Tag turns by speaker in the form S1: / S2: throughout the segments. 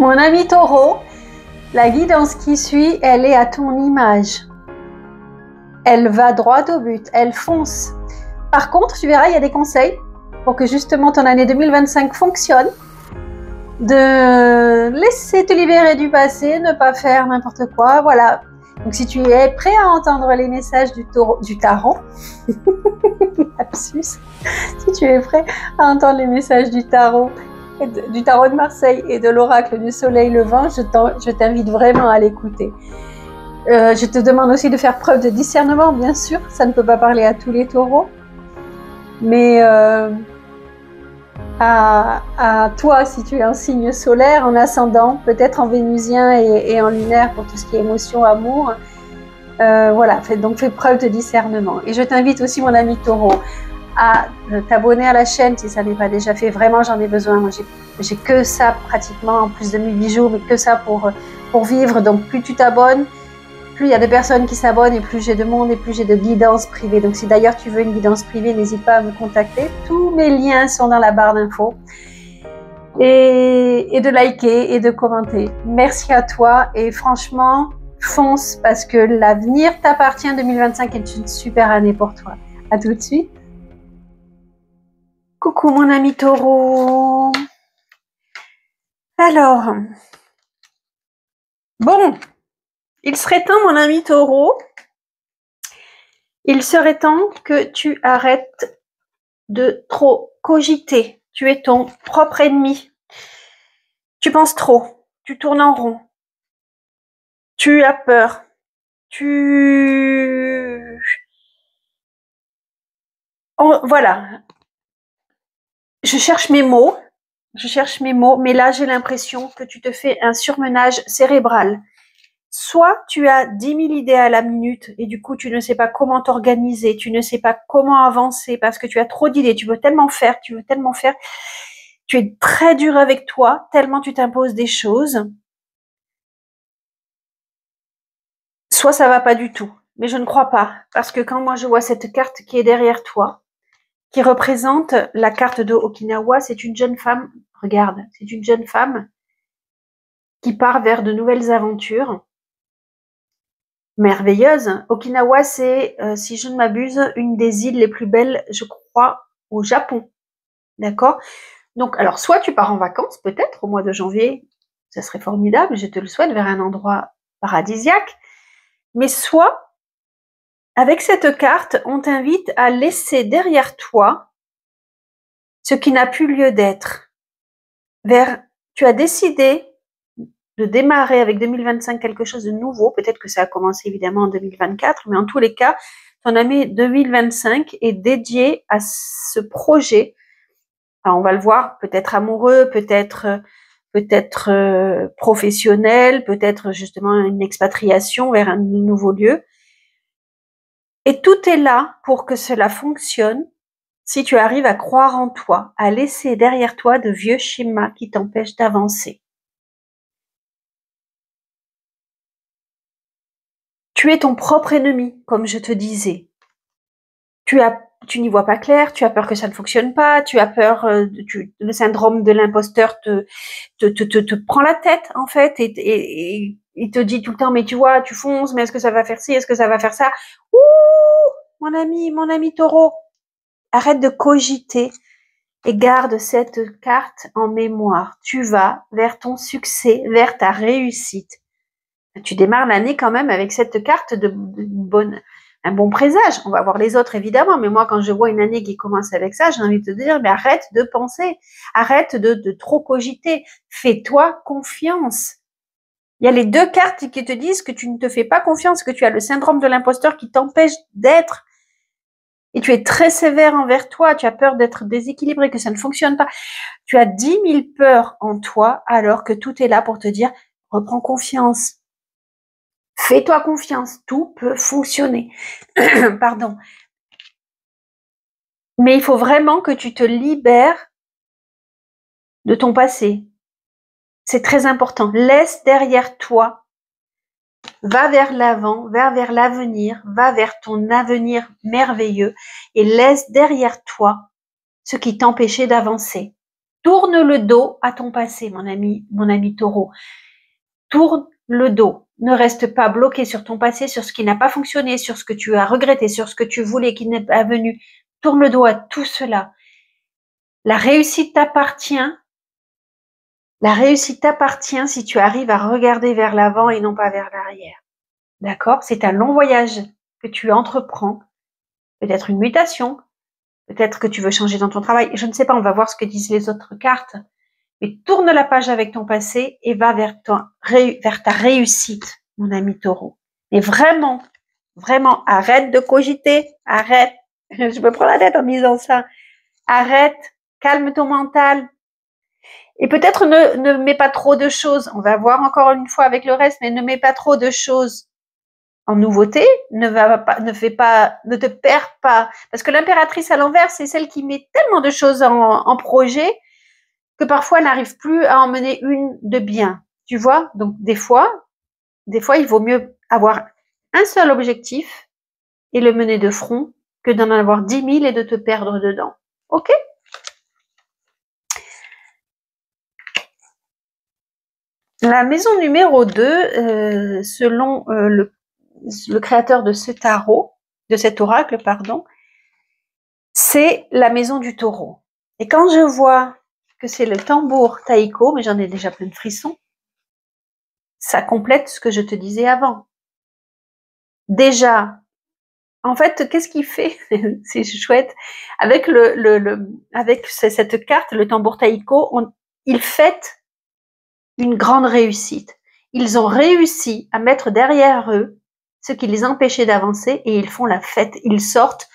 S1: Mon ami Taureau, la guidance qui suit, elle est à ton image. Elle va droit au but, elle fonce. Par contre, tu verras, il y a des conseils pour que justement ton année 2025 fonctionne. De laisser te libérer du passé, ne pas faire n'importe quoi, voilà. Donc si tu es prêt à entendre les messages du tarot, lapsus, si tu es prêt à entendre les messages du tarot de Marseille et de l'oracle du soleil levant, je t'invite vraiment à l'écouter. Je te demande aussi de faire preuve de discernement, bien sûr, ça ne peut pas parler à tous les taureaux, mais à toi, si tu es un signe solaire, en ascendant, peut-être en vénusien et en lunaire pour tout ce qui est émotion, amour, voilà, donc fais preuve de discernement. Et je t'invite aussi, mon ami Taureau, à t'abonner à la chaîne si ça n'est pas déjà fait. Vraiment, j'en ai besoin. Moi, j'ai que ça pratiquement, en plus de mes bijoux, mais que ça pour vivre. Donc, plus tu t'abonnes, plus il y a des personnes qui s'abonnent et plus j'ai de monde et plus j'ai de guidance privée. Donc, si d'ailleurs tu veux une guidance privée, n'hésite pas à me contacter. Tous mes liens sont dans la barre d'infos. Et de liker et de commenter. Merci à toi et franchement, fonce parce que l'avenir t'appartient. 2025 est une super année pour toi. À tout de suite. Coucou mon ami Taureau. Alors, bon, il serait temps mon ami Taureau, il serait temps que tu arrêtes de trop cogiter. Tu es ton propre ennemi. Tu penses trop, tu tournes en rond, tu as peur, voilà. Je cherche mes mots, mais là j'ai l'impression que tu te fais un surmenage cérébral. Soit tu as 10 000 idées à la minute et du coup tu ne sais pas comment t'organiser, tu ne sais pas comment avancer parce que tu as trop d'idées, tu veux tellement faire, tu es très dur avec toi, tellement tu t'imposes des choses. Soit ça va pas du tout, mais je ne crois pas parce que quand moi je vois cette carte qui est derrière toi, qui représente la carte de Okinawa, c'est une jeune femme, regarde, c'est une jeune femme qui part vers de nouvelles aventures merveilleuses. Okinawa, c'est, si je ne m'abuse, une des îles les plus belles, je crois, au Japon. D'accord? Donc, alors, soit tu pars en vacances, peut-être, au mois de janvier, ça serait formidable, je te le souhaite, vers un endroit paradisiaque, mais soit, avec cette carte, on t'invite à laisser derrière toi ce qui n'a plus lieu d'être. Tu as décidé de démarrer avec 2025 quelque chose de nouveau. Peut-être que ça a commencé évidemment en 2024, mais en tous les cas, ton année 2025 est dédiée à ce projet. Alors, on va le voir, peut-être amoureux, peut-être professionnel, peut-être justement une expatriation vers un nouveau lieu. Et tout est là pour que cela fonctionne si tu arrives à croire en toi, à laisser derrière toi de vieux schémas qui t'empêchent d'avancer. Tu es ton propre ennemi, comme je te disais. Tu n'y vois pas clair, tu as peur que ça ne fonctionne pas, tu as peur, le syndrome de l'imposteur te prend la tête, en fait, et il te dit tout le temps, mais tu vois, tu fonces, mais est-ce que ça va faire ci, est-ce que ça va faire ça? Ouh, mon ami Taureau, arrête de cogiter et garde cette carte en mémoire. Tu vas vers ton succès, vers ta réussite. Tu démarres l'année quand même avec cette carte un bon présage. On va voir les autres évidemment, mais moi quand je vois une année qui commence avec ça, j'ai envie de te dire, mais arrête de penser, arrête de trop cogiter, fais-toi confiance. Il y a les deux cartes qui te disent que tu ne te fais pas confiance, que tu as le syndrome de l'imposteur qui t'empêche d'être. Et tu es très sévère envers toi, tu as peur d'être déséquilibré, que ça ne fonctionne pas. Tu as 10 000 peurs en toi alors que tout est là pour te dire, reprends confiance. Fais-toi confiance, tout peut fonctionner. Pardon. Mais il faut vraiment que tu te libères de ton passé. C'est très important. Laisse derrière toi. Va vers l'avant, va vers l'avenir, va vers ton avenir merveilleux et laisse derrière toi ce qui t'empêchait d'avancer. Tourne le dos à ton passé, mon ami Taureau. Tourne le dos. Ne reste pas bloqué sur ton passé, sur ce qui n'a pas fonctionné, sur ce que tu as regretté, sur ce que tu voulais qui n'est pas venu. Tourne le dos à tout cela. La réussite t'appartient. La réussite t'appartient si tu arrives à regarder vers l'avant et non pas vers l'arrière. D'accord? C'est un long voyage que tu entreprends. Peut-être une mutation. Peut-être que tu veux changer dans ton travail. Je ne sais pas, on va voir ce que disent les autres cartes. Mais tourne la page avec ton passé et va vers ta réussite, mon ami Taureau. Et vraiment, vraiment, arrête de cogiter. Arrête. Je me prends la tête en disant ça. Arrête. Calme ton mental. Et peut-être ne mets pas trop de choses. On va voir encore une fois avec le reste, mais ne mets pas trop de choses en nouveauté. Ne te perds pas. Parce que l'impératrice à l'envers, c'est celle qui met tellement de choses en projet que parfois elle n'arrive plus à en mener une de bien. Tu vois? Donc des fois, il vaut mieux avoir un seul objectif et le mener de front que d'en avoir 10 000 et de te perdre dedans. Ok? La maison numéro 2, selon le créateur de ce tarot, de cet oracle, pardon, c'est la maison du taureau. Et quand je vois que c'est le tambour taïko, mais j'en ai déjà plein de frissons, ça complète ce que je te disais avant. Déjà, en fait, qu'est-ce qu'il fait? C'est chouette. Avec avec cette carte, le tambour taïko, il fête une grande réussite. Ils ont réussi à mettre derrière eux ce qui les empêchait d'avancer et ils font la fête. Ils sortent.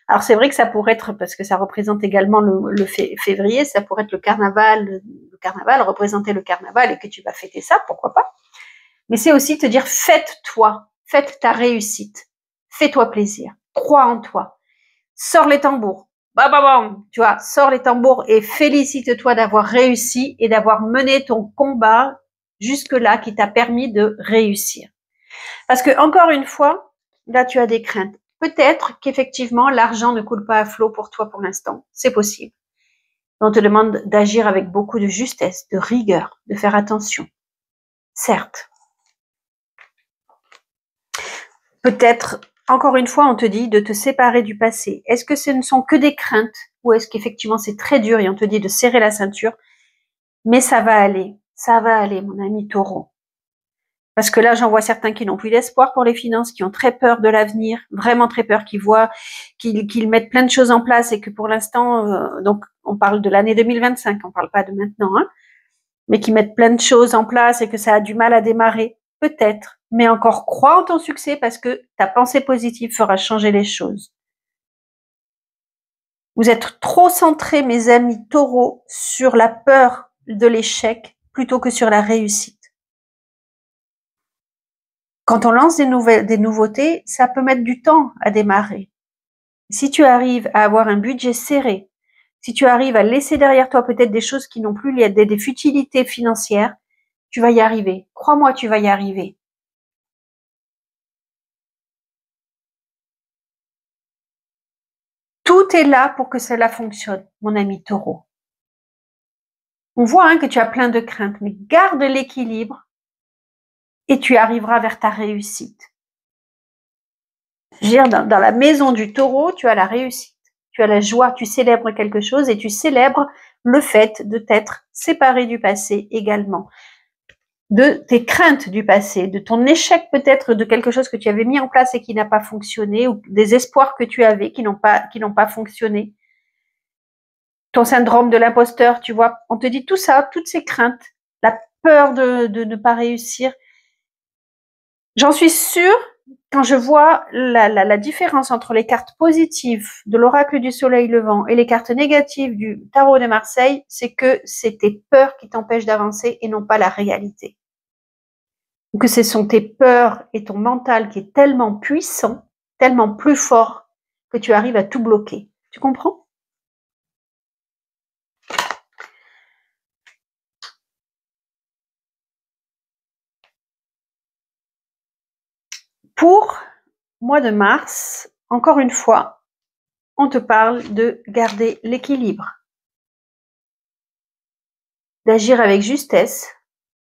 S1: Alors c'est vrai que ça pourrait être, parce que ça représente également le février, ça pourrait être le carnaval, représenter le carnaval et que tu vas fêter ça, pourquoi pas. Mais c'est aussi te dire fête-toi, fête ta réussite, fais-toi plaisir, crois en toi, sors les tambours, bam bam bam, tu vois, sors les tambours et félicite-toi d'avoir réussi et d'avoir mené ton combat jusque-là qui t'a permis de réussir. Parce que encore une fois, là tu as des craintes. Peut-être qu'effectivement l'argent ne coule pas à flot pour toi pour l'instant, c'est possible. On te demande d'agir avec beaucoup de justesse, de rigueur, de faire attention. Certes. Peut-être, encore une fois, on te dit de te séparer du passé. Est-ce que ce ne sont que des craintes ou est-ce qu'effectivement c'est très dur et on te dit de serrer la ceinture? Mais ça va aller, mon ami Taureau. Parce que là, j'en vois certains qui n'ont plus d'espoir pour les finances, qui ont très peur de l'avenir, vraiment très peur, qui voient qu'ils mettent plein de choses en place et que pour l'instant, donc on parle de l'année 2025, on parle pas de maintenant, hein, mais qui mettent plein de choses en place et que ça a du mal à démarrer, peut-être, mais encore crois en ton succès parce que ta pensée positive fera changer les choses. Vous êtes trop centrés, mes amis taureaux, sur la peur de l'échec plutôt que sur la réussite. Quand on lance des nouveautés, ça peut mettre du temps à démarrer. Si tu arrives à avoir un budget serré, si tu arrives à laisser derrière toi peut-être des choses qui n'ont plus des futilités financières, tu vas y arriver. Crois-moi, tu vas y arriver. Tout est là pour que cela fonctionne, mon ami taureau. On voit que tu as plein de craintes, mais garde l'équilibre et tu arriveras vers ta réussite. Je veux dire, dans la maison du taureau, tu as la réussite, tu as la joie, tu célèbres quelque chose et tu célèbres le fait de t'être séparé du passé également, de tes craintes du passé, de ton échec peut-être de quelque chose que tu avais mis en place et qui n'a pas fonctionné ou des espoirs que tu avais qui n'ont pas fonctionné. Ton syndrome de l'imposteur, tu vois, on te dit tout ça, toutes ces craintes, la peur de ne pas réussir. J'en suis sûre, quand je vois la différence entre les cartes positives de l'oracle du soleil levant et les cartes négatives du tarot de Marseille, c'est que c'est tes peurs qui t'empêchent d'avancer et non pas la réalité. Ou que ce sont tes peurs et ton mental qui est tellement puissant, tellement plus fort, que tu arrives à tout bloquer. Tu comprends ? Pour mois de mars, encore une fois, on te parle de garder l'équilibre. d'agir avec justesse.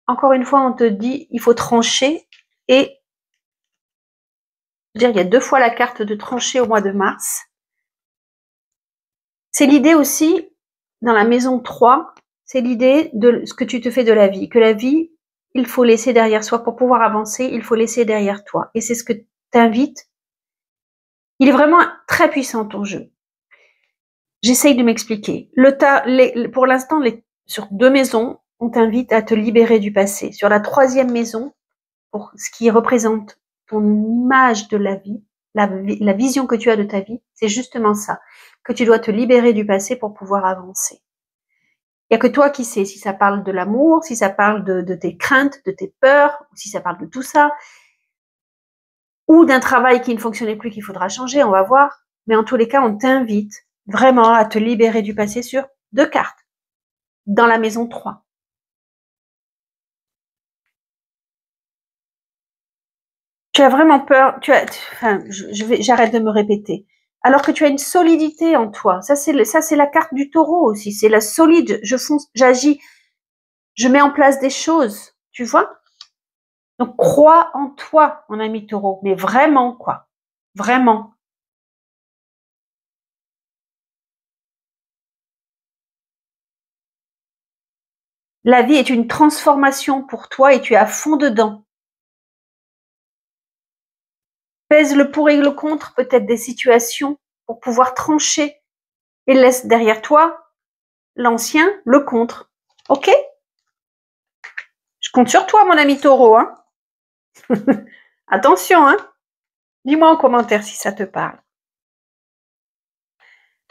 S1: Encore une fois, on te dit, il faut trancher et je veux dire, il y a 2 fois la carte de trancher au mois de mars. C'est l'idée aussi, dans la maison 3, c'est l'idée de ce que tu te fais de la vie. Que la vie, il faut laisser derrière soi. Pour pouvoir avancer, il faut laisser derrière toi. Et c'est ce que t'invite. Il est vraiment très puissant ton jeu. J'essaye de m'expliquer. Pour l'instant, sur 2 maisons, on t'invite à te libérer du passé. Sur la 3e maison, pour ce qui représente ton image de la vie, la vision que tu as de ta vie, c'est justement ça, que tu dois te libérer du passé pour pouvoir avancer. Il n'y a que toi qui sais si ça parle de l'amour, si ça parle de tes craintes, de tes peurs, ou si ça parle de tout ça, ou d'un travail qui ne fonctionnait plus qu'il faudra changer, on va voir. Mais en tous les cas, on t'invite vraiment à te libérer du passé sur 2 cartes, dans la maison 3. Tu as vraiment peur, j'arrête de me répéter. Alors que tu as une solidité en toi. Ça, c'est la carte du taureau aussi. C'est la solide. Je fonce, j'agis, je mets en place des choses. Tu vois? Donc, crois en toi, mon ami taureau. Mais vraiment, quoi. Vraiment. La vie est une transformation pour toi et tu es à fond dedans. Pèse le pour et le contre, peut-être des situations pour pouvoir trancher et laisse derrière toi l'ancien, le contre. Ok? Je compte sur toi, mon ami taureau, hein. Attention, hein. Dis-moi en commentaire si ça te parle.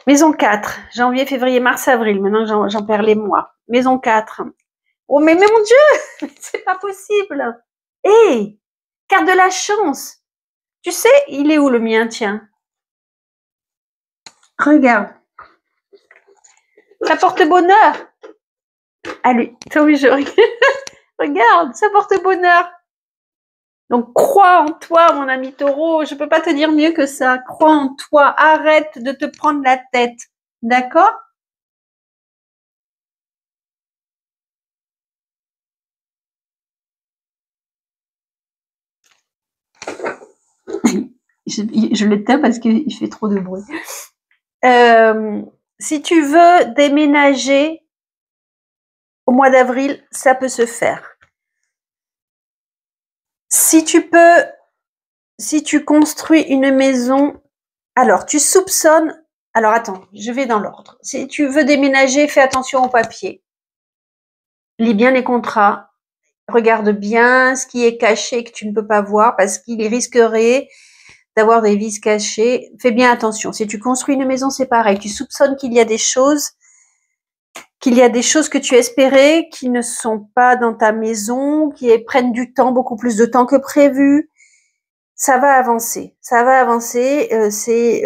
S1: Maison 4, janvier, février, mars, avril. Maintenant, j'en perds les mois. Maison 4. Oh, mais mon Dieu, c'est pas possible. Hé, carte de la chance. Tu sais, il est où le mien, tiens? Regarde. Ça porte bonheur. Allez, oui, je regarde, ça porte bonheur. Donc, crois en toi, mon ami taureau. Je peux pas te dire mieux que ça. Crois en toi. Arrête de te prendre la tête. D'accord? Je l'éteins parce qu'il fait trop de bruit. Si tu veux déménager au mois d'avril, ça peut se faire. Si tu construis une maison, alors tu soupçonnes, alors attends, je vais dans l'ordre. Si tu veux déménager, fais attention au papier. Lis bien les contrats. Regarde bien ce qui est caché que tu ne peux pas voir parce qu'il risquerait d'avoir des vices cachés. Fais bien attention. Si tu construis une maison, c'est pareil. Tu soupçonnes qu'il y a des choses que tu espérais qui ne sont pas dans ta maison, qui prennent du temps, beaucoup plus de temps que prévu. Ça va avancer. C'est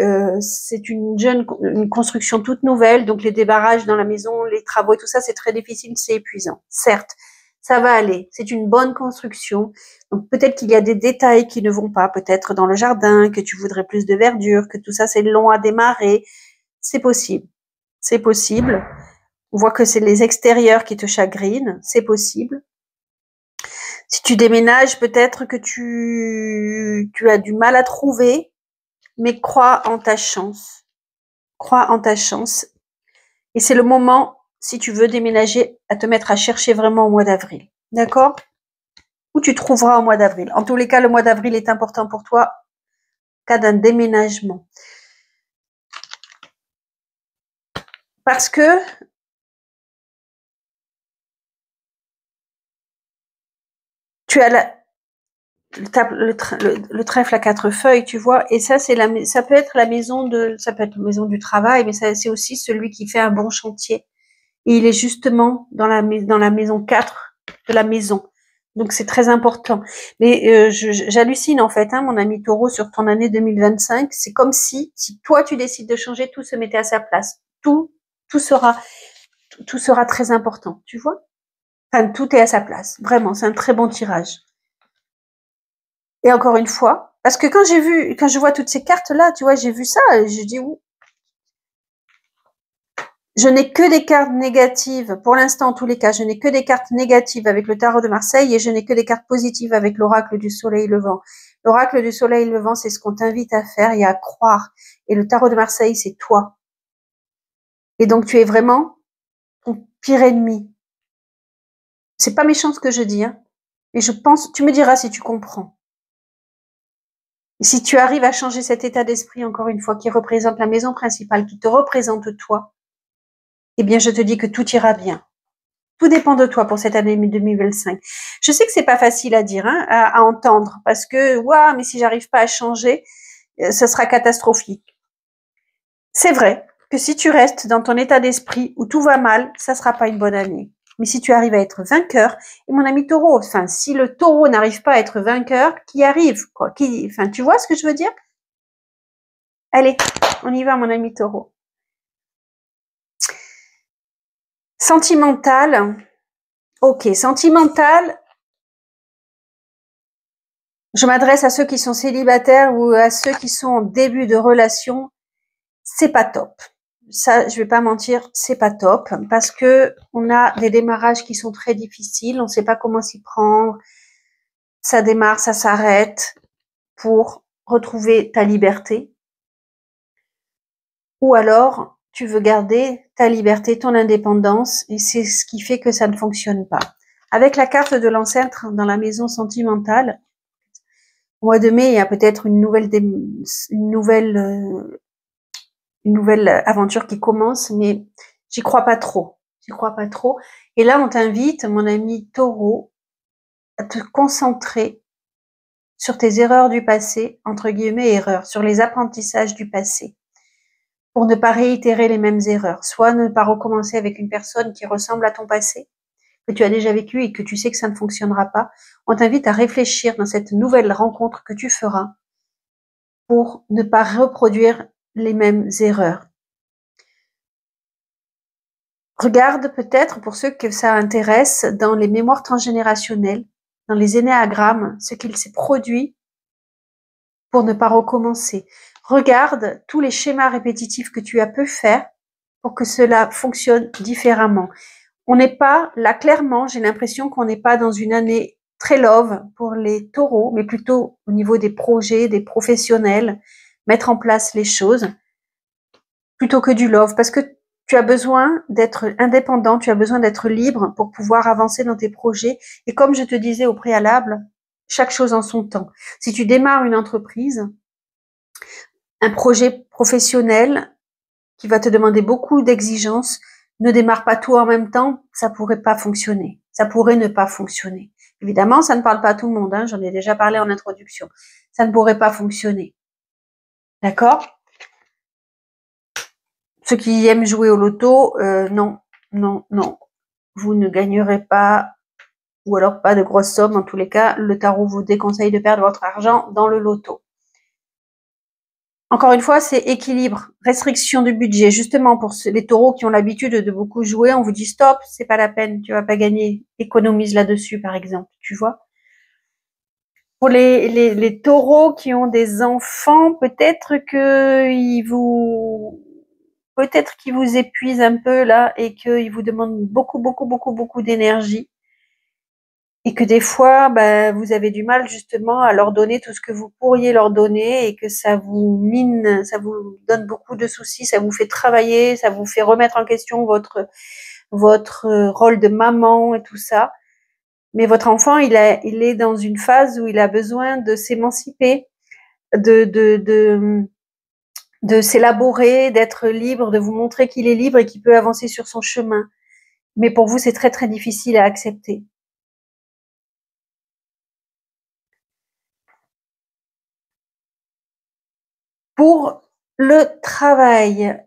S1: une construction toute nouvelle, donc les débarrages dans la maison, les travaux et tout ça, c'est très difficile, c'est épuisant. Certes, ça va aller. C'est une bonne construction. Donc peut-être qu'il y a des détails qui ne vont pas, peut-être dans le jardin, que tu voudrais plus de verdure, que tout ça c'est long à démarrer. C'est possible. C'est possible. On voit que c'est les extérieurs qui te chagrinent. C'est possible. Si tu déménages, peut-être que tu as du mal à trouver, mais crois en ta chance. Crois en ta chance. Et c'est le moment, si tu veux déménager, à te mettre à chercher vraiment au mois d'avril. D'accord? Où tu trouveras au mois d'avril. En tous les cas, le mois d'avril est important pour toi, en cas d'un déménagement. Parce que tu as le trèfle à 4 feuilles, tu vois, et ça peut être la maison du travail, mais c'est aussi celui qui fait un bon chantier. Et il est justement dans la maison 4 de la maison. Donc c'est très important. Mais j'hallucine en fait, hein, mon ami taureau, sur ton année 2025. C'est comme si toi tu décides de changer, tout se mettait à sa place. Tout sera très important, tu vois. Enfin, tout est à sa place. Vraiment, c'est un très bon tirage. Et encore une fois, parce que quand je vois toutes ces cartes là, tu vois, j'ai vu ça, et je dis Je n'ai que des cartes négatives. Pour l'instant, en tous les cas, je n'ai que des cartes négatives avec le tarot de Marseille et je n'ai que des cartes positives avec l'oracle du soleil levant. L'oracle du soleil levant, c'est ce qu'on t'invite à faire et à croire. Et le tarot de Marseille, c'est toi. Et donc, tu es vraiment ton pire ennemi. C'est pas méchant ce que je dis, hein. Mais je pense, tu me diras si tu comprends. Et si tu arrives à changer cet état d'esprit, encore une fois, qui représente la maison principale, qui te représente toi, eh bien, je te dis que tout ira bien. Tout dépend de toi pour cette année 2025. Je sais que c'est pas facile à dire, hein, à entendre, parce que, ouah, mais si j'arrive pas à changer, ce sera catastrophique. C'est vrai que si tu restes dans ton état d'esprit où tout va mal, ça sera pas une bonne année. Mais si tu arrives à être vainqueur, et mon ami taureau, enfin, si le taureau n'arrive pas à être vainqueur, qui arrive, quoi, enfin, tu vois ce que je veux dire? Allez, on y va, mon ami taureau. Sentimental. Ok, sentimental. Je m'adresse à ceux qui sont célibataires ou à ceux qui sont en début de relation. C'est pas top. Ça, je vais pas mentir, c'est pas top parce que on a des démarrages qui sont très difficiles. On sait pas comment s'y prendre. Ça démarre, ça s'arrête pour retrouver ta liberté. Ou alors, tu veux garder ta liberté, ton indépendance et c'est ce qui fait que ça ne fonctionne pas. Avec la carte de l'ancêtre dans la maison sentimentale, au mois de mai, il y a peut-être une nouvelle aventure qui commence, mais j'y crois pas trop. J'y crois pas trop. Et là, on t'invite, mon ami taureau, à te concentrer sur tes erreurs du passé, entre guillemets erreurs, sur les apprentissages du passé, pour ne pas réitérer les mêmes erreurs. Soit ne pas recommencer avec une personne qui ressemble à ton passé, que tu as déjà vécu et que tu sais que ça ne fonctionnera pas. On t'invite à réfléchir dans cette nouvelle rencontre que tu feras pour ne pas reproduire les mêmes erreurs. Regarde peut-être, pour ceux que ça intéresse, dans les mémoires transgénérationnelles, dans les énéagrammes, ce qu'il s'est produit pour ne pas recommencer. Regarde tous les schémas répétitifs que tu as pu faire pour que cela fonctionne différemment. On n'est pas, là clairement, j'ai l'impression qu'on n'est pas dans une année très love pour les taureaux, mais plutôt au niveau des projets, des professionnels, mettre en place les choses, plutôt que du love, parce que tu as besoin d'être indépendant, tu as besoin d'être libre pour pouvoir avancer dans tes projets. Et comme je te disais au préalable, chaque chose en son temps. Si tu démarres une entreprise, un projet professionnel qui va te demander beaucoup d'exigences, ne démarre pas tout en même temps, ça pourrait pas fonctionner. Ça pourrait ne pas fonctionner. Évidemment, ça ne parle pas à tout le monde, hein, j'en ai déjà parlé en introduction. Ça ne pourrait pas fonctionner. D'accord? Ceux qui aiment jouer au loto, non, non, non. Vous ne gagnerez pas, ou alors pas de grosses sommes. En tous les cas, le tarot vous déconseille de perdre votre argent dans le loto. Encore une fois, c'est équilibre, restriction du budget. Justement, pour les taureaux qui ont l'habitude de beaucoup jouer, on vous dit stop, c'est pas la peine, tu vas pas gagner. Économise là-dessus, par exemple, tu vois. Pour les taureaux qui ont des enfants, peut-être qu'ils vous épuisent un peu là et qu'ils vous demandent beaucoup, beaucoup, beaucoup, beaucoup d'énergie. Et que des fois, vous avez du mal justement à leur donner tout ce que vous pourriez leur donner et que ça vous mine, ça vous donne beaucoup de soucis, ça vous fait travailler, ça vous fait remettre en question votre rôle de maman et tout ça. Mais votre enfant, il est dans une phase où il a besoin de s'émanciper, de s'élaborer, d'être libre, de vous montrer qu'il est libre et qu'il peut avancer sur son chemin. Mais pour vous, c'est très très difficile à accepter. Pour le travail,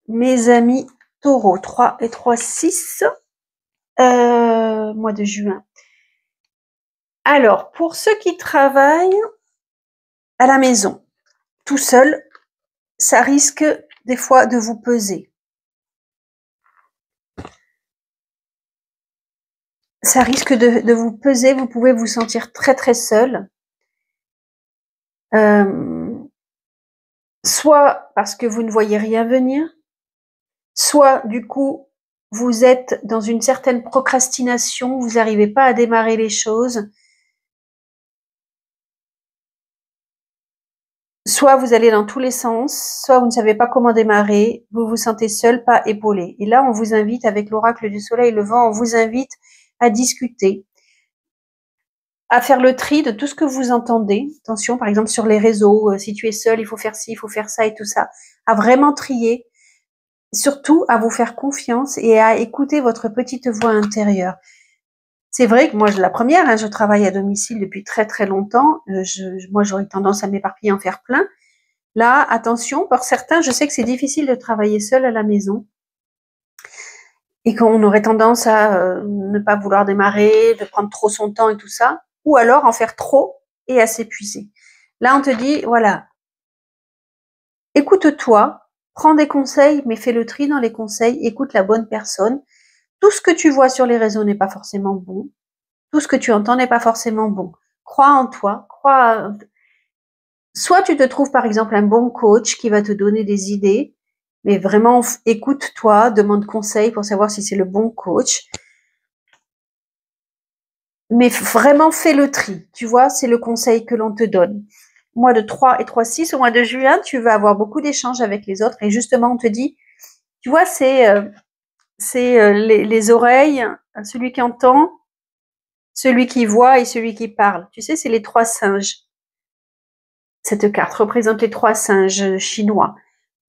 S1: mes amis taureaux, 3 et 3, 6, mois de juin. Alors, pour ceux qui travaillent à la maison, tout seul, ça risque des fois de vous peser. Ça risque de vous peser, vous pouvez vous sentir très très seul. Soit parce que vous ne voyez rien venir, soit du coup, vous êtes dans une certaine procrastination, vous n'arrivez pas à démarrer les choses, soit vous allez dans tous les sens, soit vous ne savez pas comment démarrer, vous vous sentez seul, pas épaulé. Et là, on vous invite, avec l'oracle du soleil levant, on vous invite à discuter, à faire le tri de tout ce que vous entendez. Attention, par exemple, sur les réseaux, si tu es seul, il faut faire ci, il faut faire ça et tout ça. À vraiment trier, surtout à vous faire confiance et à écouter votre petite voix intérieure. C'est vrai que moi, la première, hein, je travaille à domicile depuis très très longtemps. Moi, j'aurais tendance à m'éparpiller, en faire plein. Là, attention, pour certains, je sais que c'est difficile de travailler seul à la maison et qu'on aurait tendance à ne pas vouloir démarrer, de prendre trop son temps et tout ça, ou alors en faire trop et à s'épuiser. Là, on te dit, voilà, écoute-toi, prends des conseils, mais fais le tri dans les conseils, écoute la bonne personne. Tout ce que tu vois sur les réseaux n'est pas forcément bon. Tout ce que tu entends n'est pas forcément bon. Crois en toi, soit tu te trouves par exemple un bon coach qui va te donner des idées, mais vraiment écoute-toi, demande conseil pour savoir si c'est le bon coach. Mais vraiment fais le tri, tu vois, c'est le conseil que l'on te donne. Mois de 3 et 3-6, au mois de juin, tu vas avoir beaucoup d'échanges avec les autres et justement on te dit, tu vois, c'est les oreilles, celui qui entend, celui qui voit et celui qui parle. Tu sais, c'est les 3 singes. Cette carte représente les 3 singes chinois.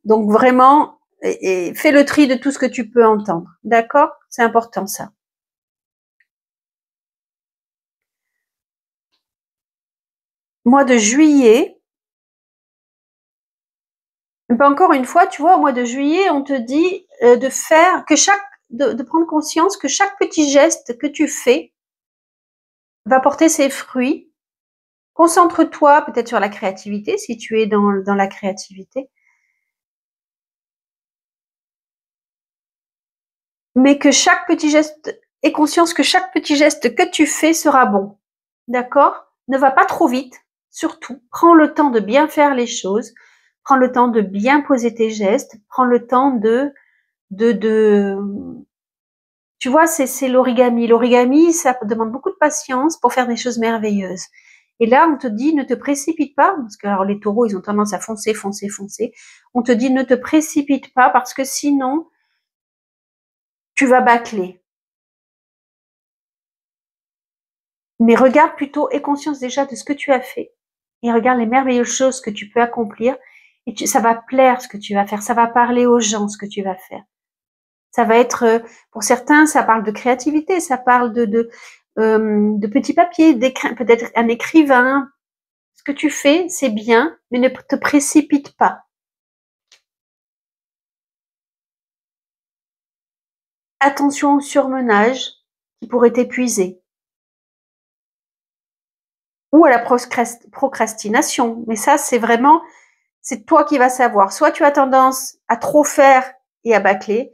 S1: Donc vraiment, et fais le tri de tout ce que tu peux entendre. D'accord? C'est important ça. Mois de juillet, encore une fois, tu vois, au mois de juillet, on te dit de faire que de prendre conscience que chaque petit geste que tu fais va porter ses fruits. Concentre-toi peut-être sur la créativité, si tu es dans la créativité. Mais que chaque petit geste, aie conscience que chaque petit geste que tu fais sera bon. D'accord? Ne va pas trop vite, surtout. Prends le temps de bien faire les choses. Prends le temps de bien poser tes gestes. Prends le temps de, tu vois, c'est l'origami. L'origami, ça demande beaucoup de patience pour faire des choses merveilleuses. Et là, on te dit, ne te précipite pas, parce que alors, les taureaux, ils ont tendance à foncer, foncer, foncer. On te dit, ne te précipite pas, parce que sinon, tu vas bâcler. Mais regarde plutôt, aie conscience déjà de ce que tu as fait. Et regarde les merveilleuses choses que tu peux accomplir. Et ça va plaire ce que tu vas faire. Ça va parler aux gens ce que tu vas faire. Ça va être, pour certains, ça parle de créativité, ça parle de petits papiers, peut-être un écrivain. Ce que tu fais, c'est bien, mais ne te précipite pas. Attention au surmenage qui pourrait t'épuiser. Ou à la procrastination. Mais ça, c'est vraiment, c'est toi qui vas savoir. Soit tu as tendance à trop faire et à bâcler,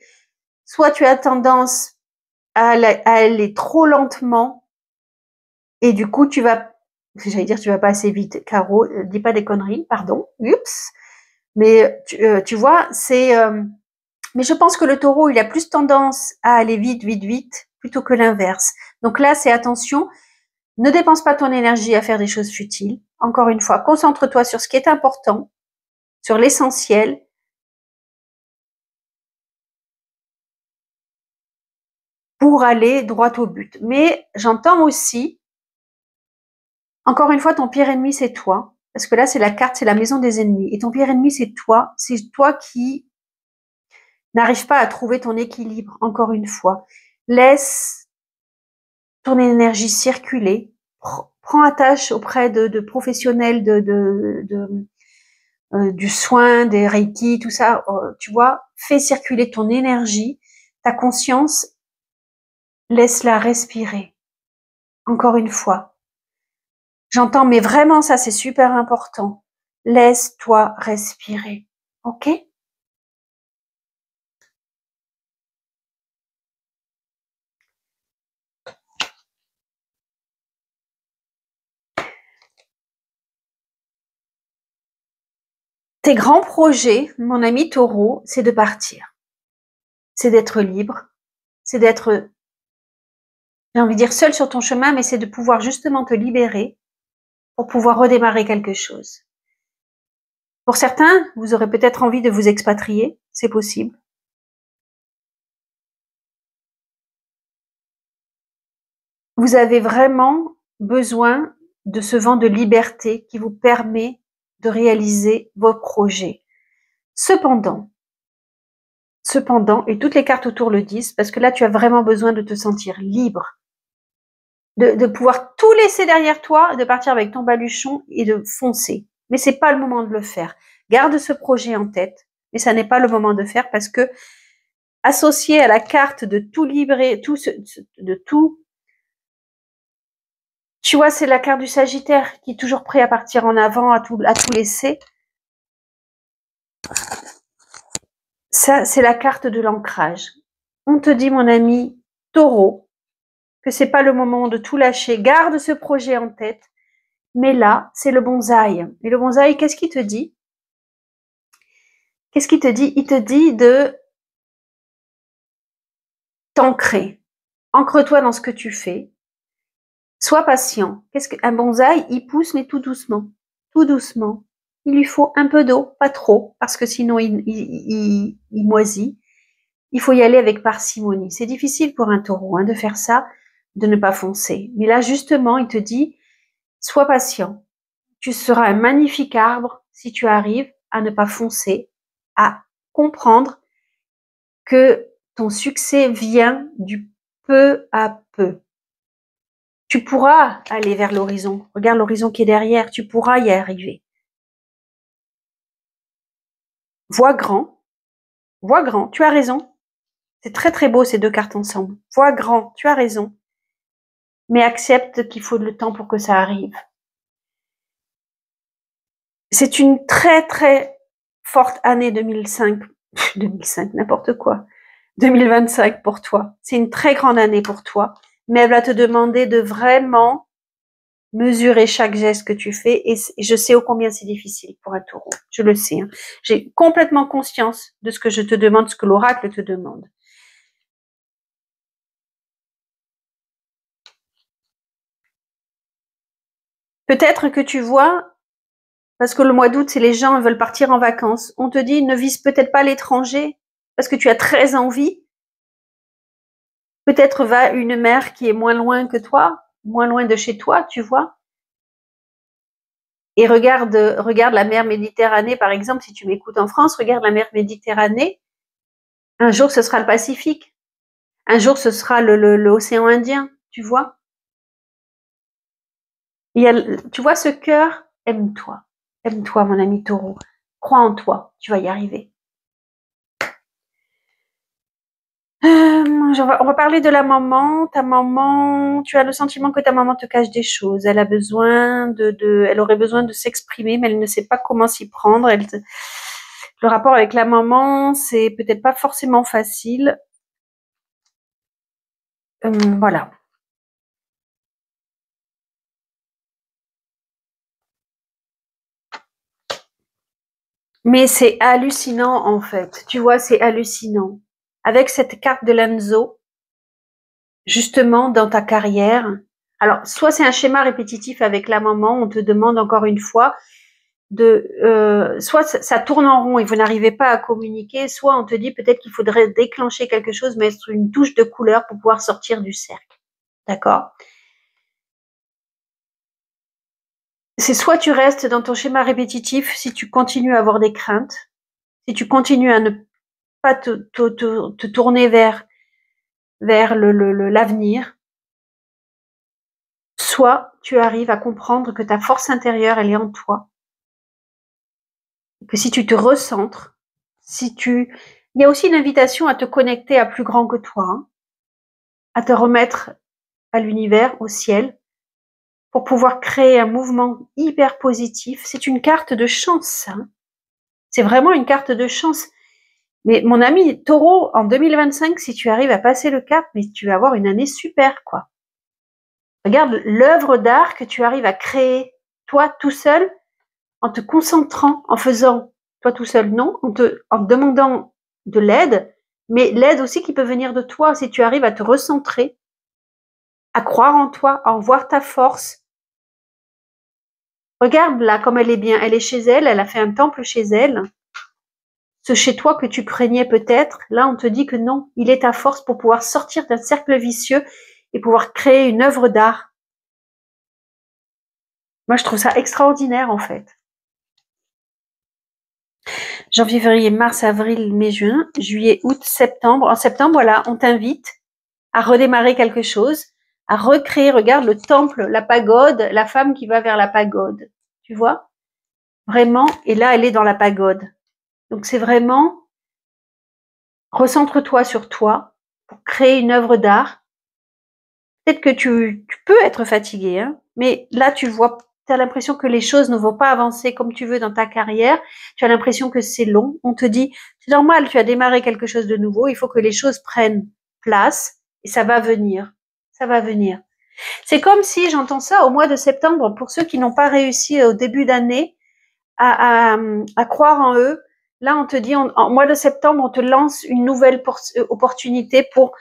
S1: soit tu as tendance à aller trop lentement et du coup j'allais dire tu vas pas assez vite. Caro, dis pas des conneries, pardon. Oups. Mais tu vois, mais je pense que le taureau, il a plus tendance à aller vite, vite, vite, plutôt que l'inverse. Donc là, c'est attention. Ne dépense pas ton énergie à faire des choses futiles. Encore une fois, concentre-toi sur ce qui est important, sur l'essentiel. Pour aller droit au but. Mais j'entends aussi, encore une fois, ton pire ennemi, c'est toi. Parce que là, c'est la carte, c'est la maison des ennemis. Et ton pire ennemi, c'est toi. C'est toi qui n'arrive pas à trouver ton équilibre, encore une fois. Laisse ton énergie circuler. Prends attache auprès de professionnels du soin, des Reiki, tout ça. Tu vois, fais circuler ton énergie, ta conscience, laisse-la respirer. Encore une fois. J'entends, mais vraiment, ça, c'est super important. Laisse-toi respirer. OK? Tes grands projets, mon ami taureau, c'est de partir. c'est d'être libre, c'est d'être, j'ai envie de dire, seul sur ton chemin, mais c'est de pouvoir justement te libérer pour pouvoir redémarrer quelque chose. Pour certains, vous aurez peut-être envie de vous expatrier, c'est possible. Vous avez vraiment besoin de ce vent de liberté qui vous permet de réaliser vos projets. Cependant, et toutes les cartes autour le disent, parce que là, tu as vraiment besoin de te sentir libre, de pouvoir tout laisser derrière toi, de partir avec ton baluchon et de foncer. Mais c'est pas le moment de le faire. Garde ce projet en tête, mais ça n'est pas le moment de faire parce que associé à la carte de tout libérer, de tout, tu vois, c'est la carte du Sagittaire qui est toujours prêt à partir en avant, à tout laisser. Ça, c'est la carte de l'ancrage. On te dit, mon ami Taureau, que c'est pas le moment de tout lâcher. Garde ce projet en tête. Mais là, c'est le bonsaï. Et le bonsaï, qu'est-ce qu'il te dit? Qu'est-ce qu'il te dit? Il te dit de t'ancrer. Ancre-toi dans ce que tu fais. Sois patient. Qu'est-ce qu'un bonsaï? Il pousse, mais tout doucement. Tout doucement. Il lui faut un peu d'eau, pas trop, parce que sinon il moisit. Il faut y aller avec parcimonie. C'est difficile pour un taureau de faire ça, de ne pas foncer. Mais là, justement, il te dit, sois patient. Tu seras un magnifique arbre si tu arrives à ne pas foncer, à comprendre que ton succès vient du peu à peu. Tu pourras aller vers l'horizon. Regarde l'horizon qui est derrière. Tu pourras y arriver. Vois grand. Vois grand. Tu as raison. C'est très très beau ces deux cartes ensemble. Vois grand. Tu as raison. Mais accepte qu'il faut le temps pour que ça arrive. C'est une très très forte année 2005. 2005, n'importe quoi. 2025 pour toi. C'est une très grande année pour toi. Mais elle va te demander de vraiment mesurer chaque geste que tu fais. Et je sais ô combien c'est difficile pour un taureau. Je le sais. Hein. J'ai complètement conscience de ce que je te demande, ce que l'oracle te demande. Peut-être que tu vois, parce que le mois d'août, c'est les gens veulent partir en vacances. On te dit, ne vise peut-être pas l'étranger, parce que tu as très envie. Peut-être va une mer qui est moins loin que toi, moins loin de chez toi, tu vois. Et regarde la mer Méditerranée, par exemple, si tu m'écoutes en France, regarde la mer Méditerranée. Un jour, ce sera le Pacifique. Un jour, ce sera l'océan Indien, tu vois. Tu vois, ce cœur, aime-toi. Aime-toi, mon ami taureau. Crois en toi, tu vas y arriver. On va parler de la maman. Ta maman, tu as le sentiment que ta maman te cache des choses. Elle a besoin elle aurait besoin de s'exprimer, mais elle ne sait pas comment s'y prendre. Le rapport avec la maman, c'est peut-être pas forcément facile. Voilà. Mais c'est hallucinant, en fait. Tu vois, c'est hallucinant. Avec cette carte de l'Enzo, justement, dans ta carrière. Alors, soit c'est un schéma répétitif avec la maman, on te demande encore une fois soit ça tourne en rond et vous n'arrivez pas à communiquer, soit on te dit peut-être qu'il faudrait déclencher quelque chose, mettre une touche de couleur pour pouvoir sortir du cercle. D'accord? C'est soit tu restes dans ton schéma répétitif si tu continues à avoir des craintes, si tu continues à ne pas te tourner vers l'avenir, soit tu arrives à comprendre que ta force intérieure, elle est en toi, que si tu te recentres, il y a aussi une invitation à te connecter à plus grand que toi, hein, à te remettre à l'univers, au ciel, pour pouvoir créer un mouvement hyper positif. C'est une carte de chance, hein. C'est vraiment une carte de chance. Mais mon ami Taureau, en 2025, si tu arrives à passer le cap, mais tu vas avoir une année super, quoi. Regarde l'œuvre d'art que tu arrives à créer, toi tout seul, en te concentrant, en faisant, toi tout seul, non, en te demandant de l'aide, mais l'aide aussi qui peut venir de toi, si tu arrives à te recentrer, à croire en toi, à en voir ta force. Regarde là comme elle est bien, elle est chez elle, elle a fait un temple chez elle. Ce chez toi que tu craignais peut-être, là on te dit que non, il est ta force pour pouvoir sortir d'un cercle vicieux et pouvoir créer une œuvre d'art. Moi je trouve ça extraordinaire en fait. Janvier, février, mars, avril, mai, juin, juillet, août, septembre. En septembre, voilà, on t'invite à redémarrer quelque chose, à recréer, regarde le temple, la pagode, la femme qui va vers la pagode. Tu vois? Vraiment, et là elle est dans la pagode. Donc c'est vraiment, recentre-toi sur toi pour créer une œuvre d'art. Peut-être que tu peux être fatigué, hein, mais là tu vois, tu as l'impression que les choses ne vont pas avancer comme tu veux dans ta carrière, tu as l'impression que c'est long, on te dit, c'est normal, tu as démarré quelque chose de nouveau, il faut que les choses prennent place et ça va venir, ça va venir. C'est comme si, j'entends ça au mois de septembre, pour ceux qui n'ont pas réussi au début d'année à croire en eux, là on te dit, en mois de septembre, on te lance une nouvelle opportunité pour,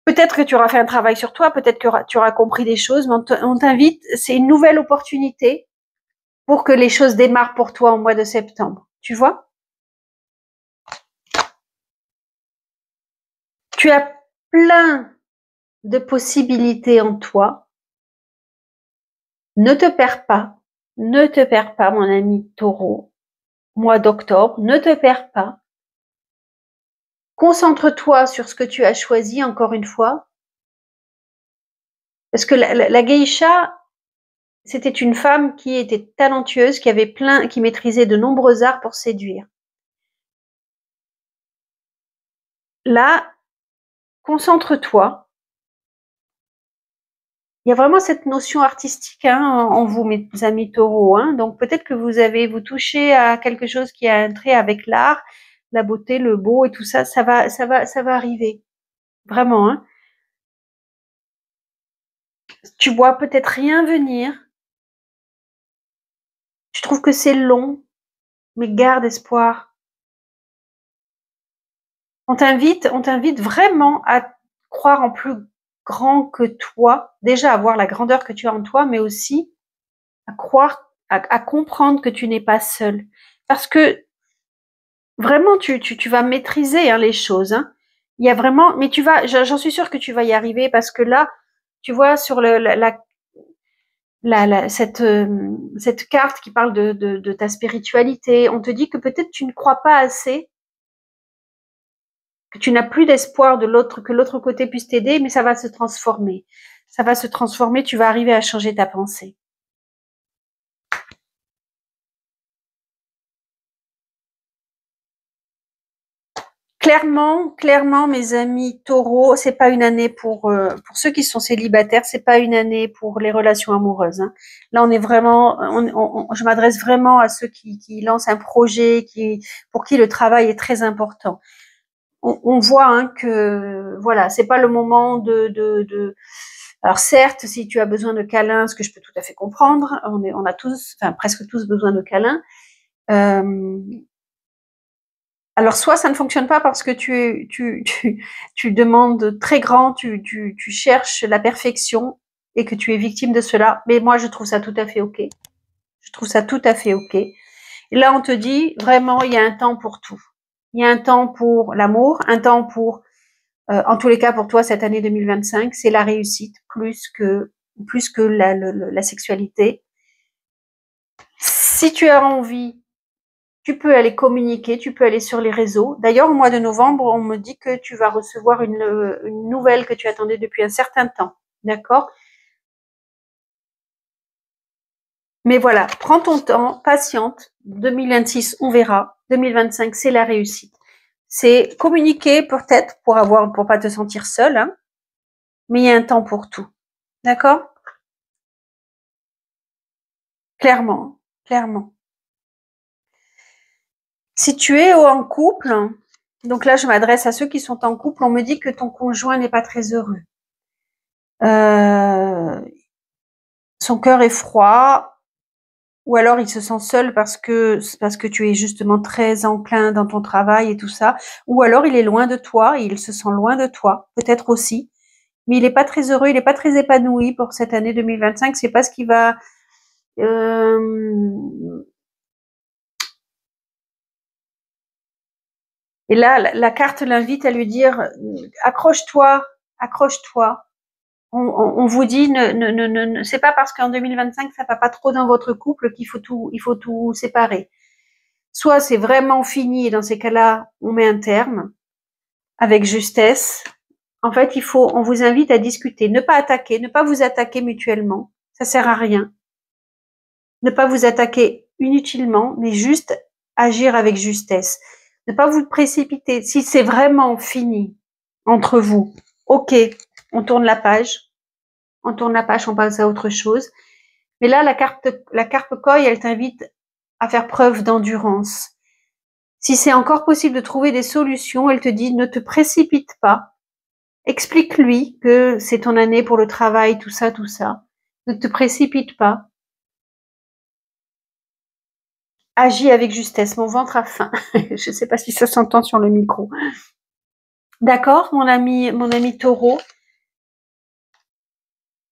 S1: peut-être que tu auras fait un travail sur toi, peut-être que tu auras compris des choses, mais on t'invite, c'est une nouvelle opportunité pour que les choses démarrent pour toi au mois de septembre. Tu vois? Tu as plein de possibilités en toi. Ne te perds pas. Ne te perds pas, mon ami Taureau. Mois d'octobre, ne te perds pas. Concentre-toi sur ce que tu as choisi, encore une fois. Parce que la geisha, c'était une femme qui était talentueuse, qui maîtrisait de nombreux arts pour séduire. Là, concentre-toi. Il y a vraiment cette notion artistique en vous, mes amis taureaux. Donc peut-être que vous touchez à quelque chose qui a un trait avec l'art, la beauté, le beau et tout ça. Ça va arriver. Vraiment. Tu vois peut-être rien venir. Tu trouves que c'est long, mais garde espoir. On t'invite vraiment à croire en plus grand que toi. Déjà à voir la grandeur que tu as en toi, mais aussi à croire, à comprendre que tu n'es pas seul. Parce que vraiment, tu vas maîtriser les choses. Il y a vraiment, mais j'en suis sûre que tu vas y arriver parce que là, tu vois sur cette carte qui parle de ta spiritualité, on te dit que peut-être tu ne crois pas assez, que tu n'as plus d'espoir que l'autre côté puisse t'aider, mais ça va se transformer. Ça va se transformer, tu vas arriver à changer ta pensée. Clairement, mes amis taureaux, c'est pas une année pour ceux qui sont célibataires, c'est pas une année pour les relations amoureuses. Là, on est vraiment, je m'adresse vraiment à ceux qui lancent un projet, pour qui le travail est très important. On voit que voilà, c'est pas le moment Alors certes, si tu as besoin de câlins, ce que je peux tout à fait comprendre, on a tous, enfin presque tous besoin de câlins. Alors soit ça ne fonctionne pas parce que tu demandes très grand, tu cherches la perfection et que tu es victime de cela. Mais moi, je trouve ça tout à fait ok. Je trouve ça tout à fait ok. Et là, on te dit vraiment, il y a un temps pour tout. Il y a un temps pour l'amour, un temps pour, en tous les cas pour toi, cette année 2025, c'est la réussite plus que la sexualité. Si tu as envie, tu peux aller communiquer, tu peux aller sur les réseaux. D'ailleurs, au mois de novembre, on me dit que tu vas recevoir une nouvelle que tu attendais depuis un certain temps. D'accord? Mais voilà, prends ton temps, patiente. 2026, on verra. 2025, c'est la réussite. C'est communiquer peut-être pour pas te sentir seule, mais il y a un temps pour tout. D'accord? Clairement, clairement. Si tu es en couple, donc là je m'adresse à ceux qui sont en couple, on me dit que ton conjoint n'est pas très heureux. Son cœur est froid, ou alors il se sent seul parce que tu es justement très enclin dans ton travail et tout ça, ou alors il est loin de toi et il se sent loin de toi, peut-être aussi. Mais il n'est pas très heureux, il n'est pas très épanoui pour cette année 2025. C'est pas ce qui va. Et là, la carte l'invite à lui dire accroche-toi, accroche-toi. On vous dit c'est pas parce qu'en 2025 ça va pas trop dans votre couple qu'il faut il faut tout séparer. Soit c'est vraiment fini et dans ces cas-là, on met un terme avec justesse. En fait, on vous invite à discuter, ne pas attaquer, ne pas vous attaquer mutuellement. Ça sert à rien. Ne pas vous attaquer inutilement, mais juste agir avec justesse. Ne pas vous précipiter. Si c'est vraiment fini entre vous, ok, on tourne la page. On tourne la page, on passe à autre chose. Mais là, la carpe koi, elle t'invite à faire preuve d'endurance. Si c'est encore possible de trouver des solutions, elle te dit ne te précipite pas. Explique-lui que c'est ton année pour le travail, tout ça, tout ça. Ne te précipite pas. Agis avec justesse. Mon ventre a faim. Je ne sais pas si ça s'entend sur le micro. D'accord, mon ami Taureau.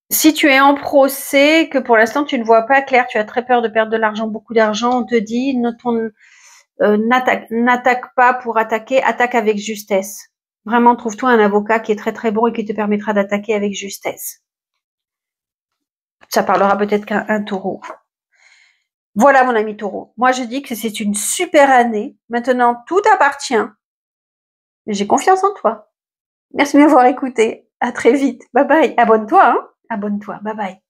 S1: Si tu es en procès, que pour l'instant tu ne vois pas clair, tu as très peur de perdre de l'argent, beaucoup d'argent, on te dit n'attaque pas pour attaquer, attaque avec justesse. Vraiment, trouve-toi un avocat qui est très très bon et qui te permettra d'attaquer avec justesse. Ça parlera peut-être qu'un taureau. Voilà mon ami taureau. Moi je dis que c'est une super année. Maintenant, tout appartient. J'ai confiance en toi. Merci de m'avoir écouté. À très vite. Bye bye. Abonne-toi, hein. Abonne-toi. Bye bye.